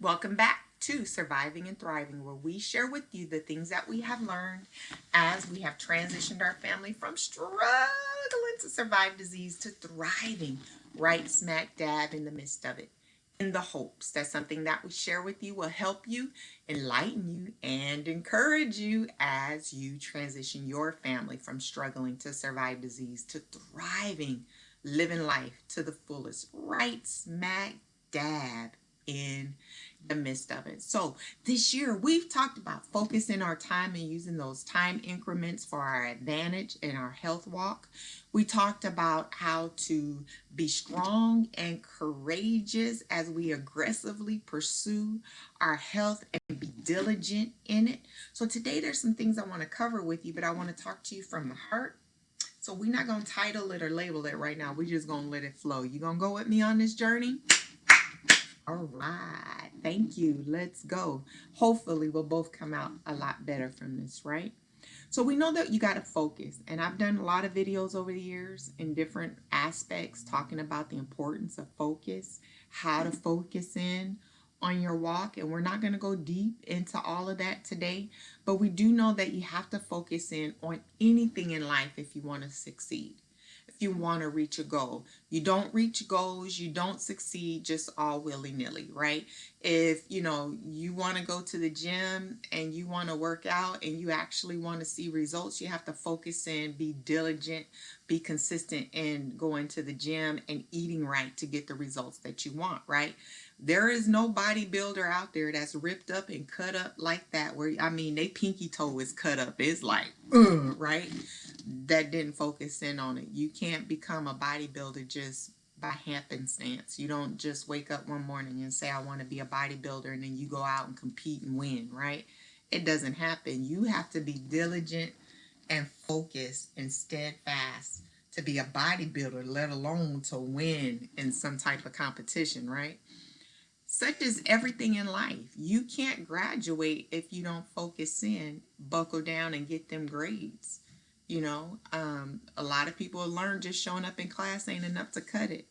Welcome back to Surviving and Thriving, where we share with you the things that we have learned as we have transitioned our family from struggling to survive disease to thriving right smack dab in the midst of it. In the hopes that something that we share with you will help you, enlighten you, and encourage you as you transition your family from struggling to survive disease to thriving, living life to the fullest, right smack dab in the midst of it. So this year we've talked about focusing our time and using those time increments for our advantage in our health walk. We talked about how to be strong and courageous as we aggressively pursue our health and be diligent in it. So today there's some things I want to cover with you, but I want to talk to you from the heart. So we're not going to title it or label it right now. We're just going to let it flow. You going to go with me on this journey? All right. Thank you. Let's go. Hopefully, we'll both come out a lot better from this, right? So we know that you got to focus. And I've done a lot of videos over the years in different aspects talking about the importance of focus, how to focus in on your walk. And we're not going to go deep into all of that today, but we do know that you have to focus in on anything in life if you want to succeed. If you want to reach a goal, you don't reach goals, you don't succeed just all willy-nilly, right? If you want to go to the gym and you want to work out and you actually want to see results, you have to focus in, be diligent, be consistent in going to the gym and eating right to get the results that you want, right? There is no bodybuilder out there that's ripped up and cut up like that, where they pinky toe is cut up. It's like right? That didn't focus in on it. You can't become a bodybuilder just by happenstance. You don't just wake up one morning and say, I want to be a bodybuilder, and then you go out and compete and win, right? It doesn't happen. You have to be diligent and focused and steadfast to be a bodybuilder, let alone to win in some type of competition, right? Such as everything in life. You can't graduate if you don't focus in, buckle down, and get them grades. A lot of people learn just showing up in class ain't enough to cut it,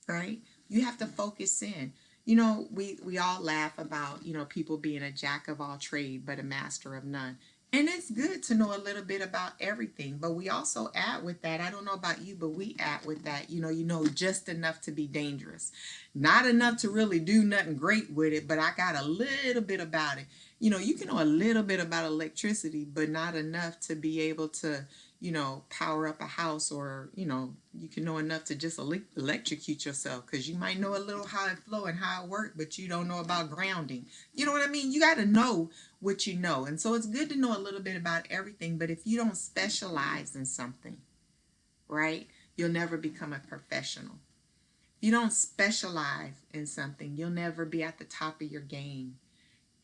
right? You have to focus in. We all laugh about, people being a jack of all trade, but a master of none. And it's good to know a little bit about everything, but we also add with that. I don't know about you, but we add with that, just enough to be dangerous. Not enough to really do nothing great with it, but I got a little bit about it. You can know a little bit about electricity, but not enough to be able to, power up a house, or, you can know enough to just electrocute yourself, because you might know a little how it flow and how it works, but you don't know about grounding. You know what I mean? You got to know what you know. And so it's good to know a little bit about everything, but if you don't specialize in something, right, you'll never become a professional. If you don't specialize in something, you'll never be at the top of your game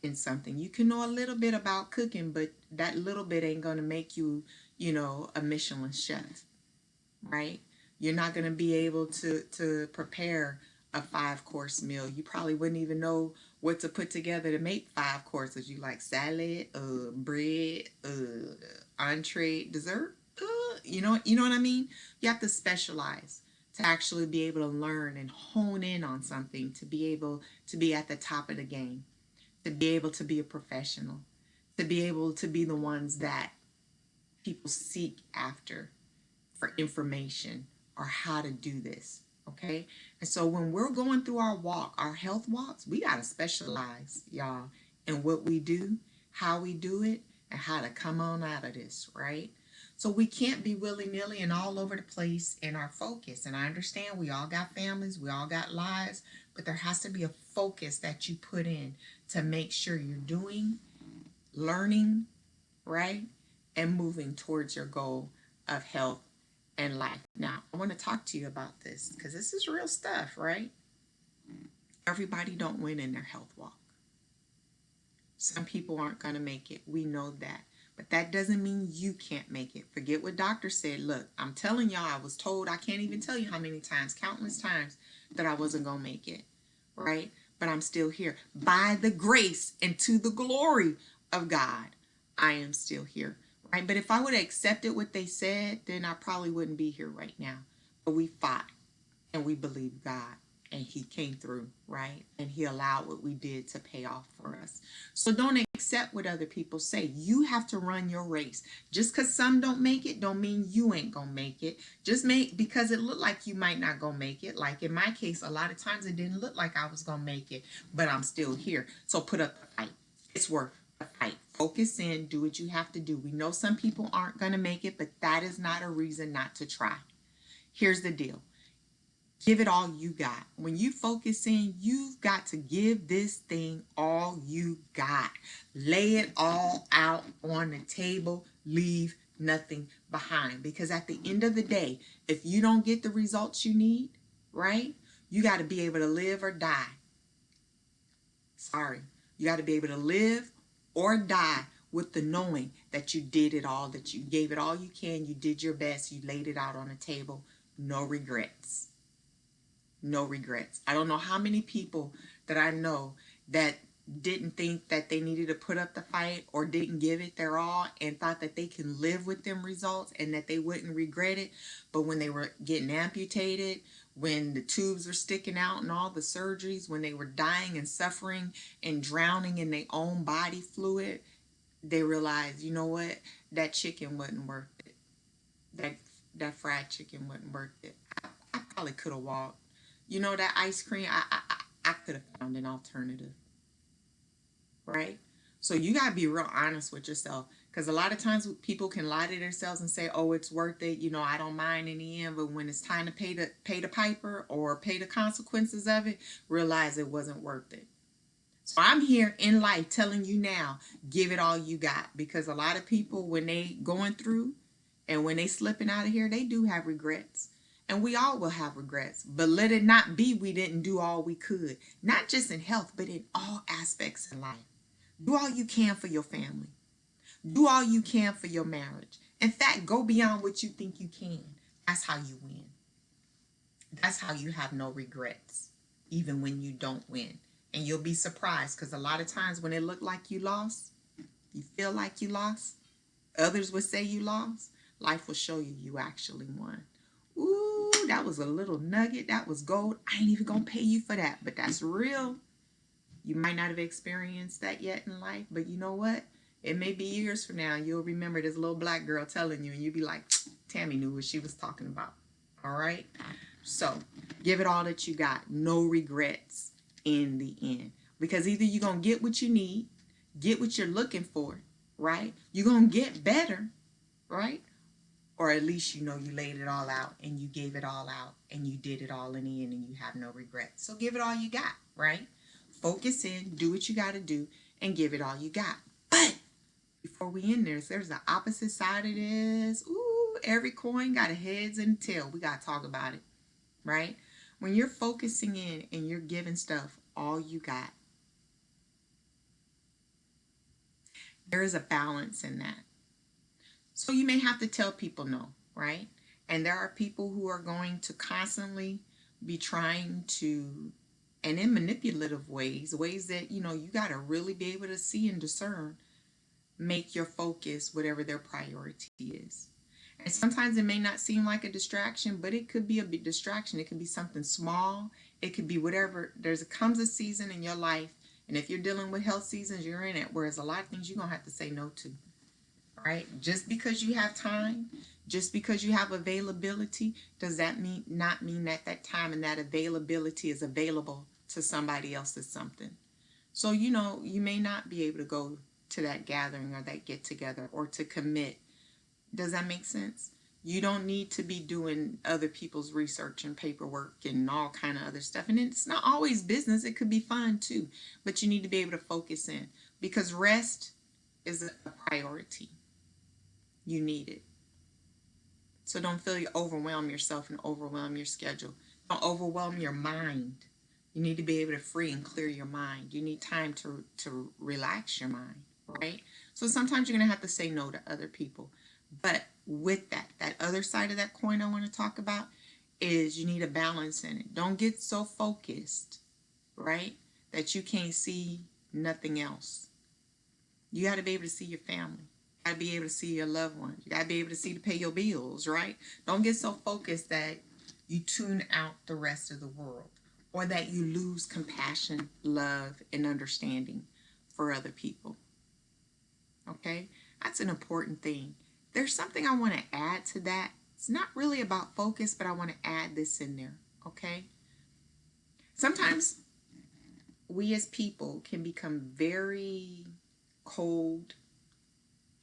in something. You can know a little bit about cooking, but that little bit ain't going to make you, a Michelin chef, right? You're not going to be able to prepare a 5-course meal. You probably wouldn't even know what to put together to make 5 courses. You like salad, bread, entree, dessert. You know what I mean? You have to specialize to actually be able to learn and hone in on something, to be able to be at the top of the game, to be able to be a professional, to be able to be the ones that people seek after for information or how to do this. Okay. And so when we're going through our walk, our health walks, we got to specialize, y'all, in what we do, how we do it, and how to come on out of this, right? So we can't be willy-nilly and all over the place in our focus. And I understand we all got families, we all got lives, but there has to be a focus that you put in to make sure you're doing, learning, right? And moving towards your goal of health and life. Now, I want to talk to you about this because this is real stuff, right? Everybody don't win in their health walk. Some people aren't going to make it. We know that. But that doesn't mean you can't make it. Forget what doctor said. Look, I'm telling y'all, I was told, I can't even tell you how many times, countless times, that I wasn't going to make it, right? But I'm still here. By the grace and to the glory of God, I am still here, right? But if I would have accepted what they said, then I probably wouldn't be here right now. But we fought and we believe God. and he came through, right? And he allowed what we did to pay off for us. So don't accept what other people say. You have to run your race. Just because some don't make it don't mean you ain't gonna make it. Just make because it looked like you might not gonna make it. Like in my case, a lot of times it didn't look like I was gonna make it, but I'm still here. So put up the fight. It's worth the fight. Focus in, do what you have to do. We know some people aren't gonna make it, but that is not a reason not to try. Here's the deal. Give it all you got. When you focus in, you've got to give this thing all you got. Lay it all out on the table. Leave nothing behind. Because at the end of the day, if you don't get the results you need, right, you got to be able to live or die. Sorry. You got to be able to live or die with the knowing that you did it all, that you gave it all you can, you did your best, you laid it out on the table. No regrets. No regrets. I don't know how many people that I know that didn't think that they needed to put up the fight or didn't give it their all and thought that they can live with them results and that they wouldn't regret it. But when they were getting amputated, when the tubes were sticking out and all the surgeries, when they were dying and suffering and drowning in their own body fluid, they realized, you know what, that chicken wasn't worth it. That fried chicken wasn't worth it. I probably could have walked. You know, that ice cream, I could have found an alternative, right? So you got to be real honest with yourself, because a lot of times people can lie to themselves and say, oh, it's worth it. You know, I don't mind in the end. But when it's time to pay the piper or pay the consequences of it, realize it wasn't worth it. So I'm here in life telling you now, give it all you got, because a lot of people, when they going through and when they slipping out of here, they do have regrets. And we all will have regrets, but let it not be we didn't do all we could, not just in health, but in all aspects of life. Do all you can for your family. Do all you can for your marriage. In fact, go beyond what you think you can. That's how you win. That's how you have no regrets, even when you don't win. And you'll be surprised, because a lot of times when it looked like you lost, you feel like you lost, others would say you lost, life will show you you actually won. Ooh, that was a little nugget. That was gold. I ain't even gonna pay you for that, but that's real. You might not have experienced that yet in life, but you know what? It may be years from now, you'll remember this little black girl telling you, and you'll be like, Tammy knew what she was talking about. All right? So, give it all that you got. No regrets in the end. Because either you're gonna get what you need, get what you're looking for, right? You're gonna get better, right? Or at least you know you laid it all out and you gave it all out and you did it all in the end and you have no regrets. So give it all you got, right? Focus in, do what you got to do, and give it all you got. But before we end this, there's the opposite side of this. Ooh, every coin got a heads and a tail. We got to talk about it, right? When you're focusing in and you're giving stuff all you got, there is a balance in that. So you may have to tell people no, right? And there are people who are going to constantly be trying to, and in manipulative ways, ways that, you know, you got to really be able to see and discern, make your focus whatever their priority is. And sometimes it may not seem like a distraction, but it could be a big distraction. It could be something small. It could be whatever. Comes a season in your life, and if you're dealing with health seasons, you're in it, whereas a lot of things you're going to have to say no to. Right? Just because you have time, just because you have availability, does that not mean that that time and that availability is available to somebody else's something? So, you know, you may not be able to go to that gathering or that get together or to commit. Does that make sense? You don't need to be doing other people's research and paperwork and all kind of other stuff. And it's not always business. It could be fun too. But you need to be able to focus in, because rest is a priority. You need it. So don't feel you overwhelm yourself and overwhelm your schedule. Don't overwhelm your mind. You need to be able to free and clear your mind. You need time to relax your mind, right? So sometimes you're going to have to say no to other people. But with that other side of that coin I want to talk about is you need a balance in it. Don't get so focused, right, that you can't see nothing else. You got to be able to see your family. You got to be able to see your loved ones. You got to be able to see to pay your bills, right? Don't get so focused that you tune out the rest of the world, or that you lose compassion, love, and understanding for other people. Okay? That's an important thing. There's something I want to add to that. It's not really about focus, but I want to add this in there. Okay? Sometimes we as people can become very cold,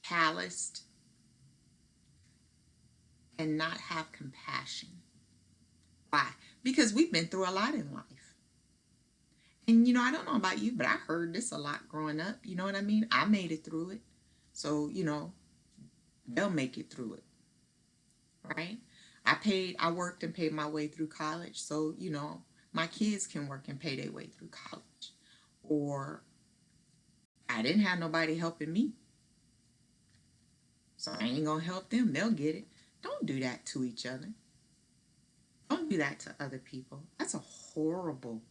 calloused, and not have compassion. Why? Because we've been through a lot in life. And I don't know about you, but I heard this a lot growing up. You know what I mean? I made it through it. So, they'll make it through it. Right? I worked and paid my way through college. So, my kids can work and pay their way through college. Or I didn't have nobody helping me. So I ain't going to help them. They'll get it. Don't do that to each other. Don't do that to other people. That's a horrible,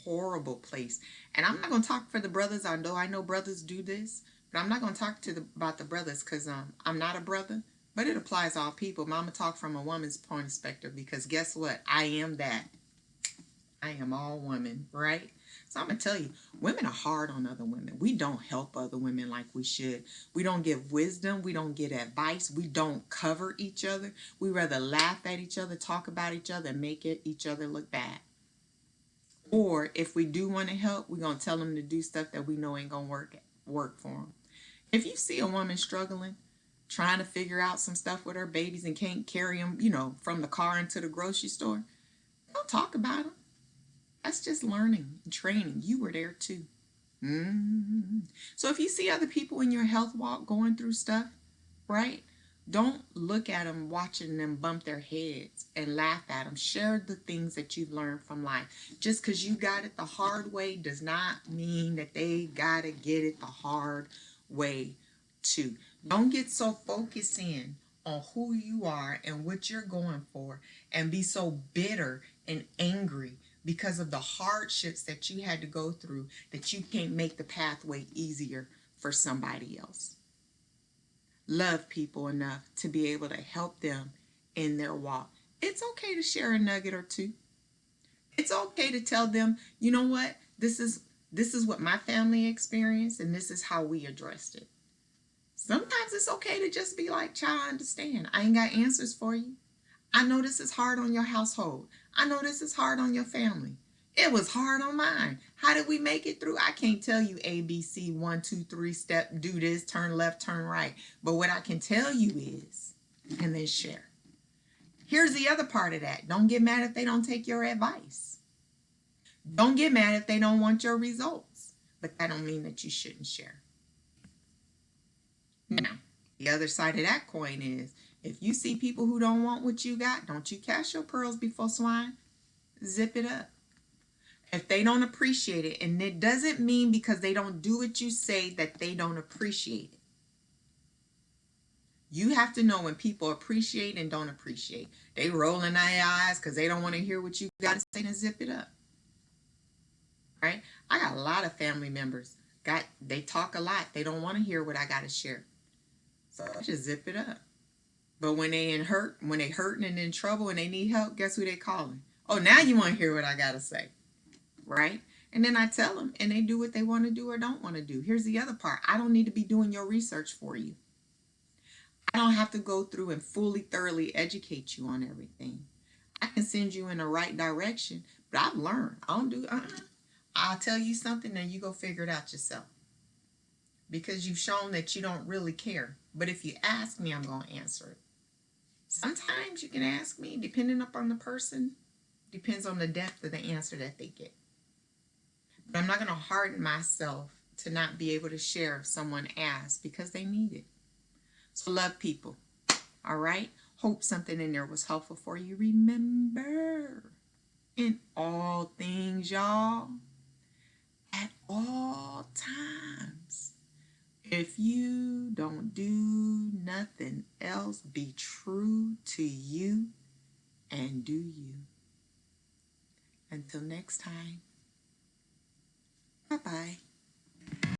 horrible place. And I'm not going to talk for the brothers. I know brothers do this, but I'm not going to talk about the brothers because I'm not a brother. But it applies to all people. But I'm going to talk from a woman's point of perspective because guess what? I am that. I am all women, right? So I'm going to tell you, women are hard on other women. We don't help other women like we should. We don't give wisdom. We don't get advice. We don't cover each other. We rather laugh at each other, talk about each other, and make each other look bad. Or if we do want to help, we're going to tell them to do stuff that we know ain't going to work for them. If you see a woman struggling, trying to figure out some stuff with her babies and can't carry them, from the car into the grocery store, don't talk about them. That's just learning and training. You were there too. So if you see other people in your health walk going through stuff, right? Don't look at them watching them bump their heads and laugh at them. Share the things that you've learned from life. Just because you got it the hard way does not mean that they got to get it the hard way too. Don't get so focused in on who you are and what you're going for and be so bitter and angry because of the hardships that you had to go through that you can't make the pathway easier for somebody else. Love people enough to be able to help them in their walk. It's okay to share a nugget or two. It's okay to tell them, you know what, this is what my family experienced and this is how we addressed it. Sometimes it's okay to just be like, child, I understand. I ain't got answers for you. I know this is hard on your household. I know this is hard on your family. It was hard on mine. How did we make it through? I can't tell you A, B, C, 1, 2, 3 step, do this, turn left, turn right. But what I can tell you is, and then share. Here's the other part of that. Don't get mad if they don't take your advice. Don't get mad if they don't want your results. But that don't mean that you shouldn't share. Now, the other side of that coin is, if you see people who don't want what you got, don't you cast your pearls before swine. Zip it up. If they don't appreciate it, and it doesn't mean because they don't do what you say that they don't appreciate it. You have to know when people appreciate and don't appreciate. They rolling their eyes because they don't want to hear what you got to say, and zip it up. Right? I got a lot of family members. They talk a lot. They don't want to hear what I got to share. So I just zip it up. But when they hurting and in trouble and they need help, guess who they calling? Oh, now you want to hear what I got to say. Right? And then I tell them and they do what they want to do or don't want to do. Here's the other part. I don't need to be doing your research for you. I don't have to go through and fully, thoroughly educate you on everything. I can send you in the right direction, but I've learned. I don't do, I'll tell you something and you go figure it out yourself. Because you've shown that you don't really care. But if you ask me, I'm going to answer it. Sometimes you can ask me, depending upon the person, depends on the depth of the answer that they get. But I'm not going to harden myself to not be able to share if someone asks because they need it. So love people. All right? Hope something in there was helpful for you. Remember, in all things, y'all, at all times, if you don't do nothing else, be true to you and do you. Until next time, bye-bye.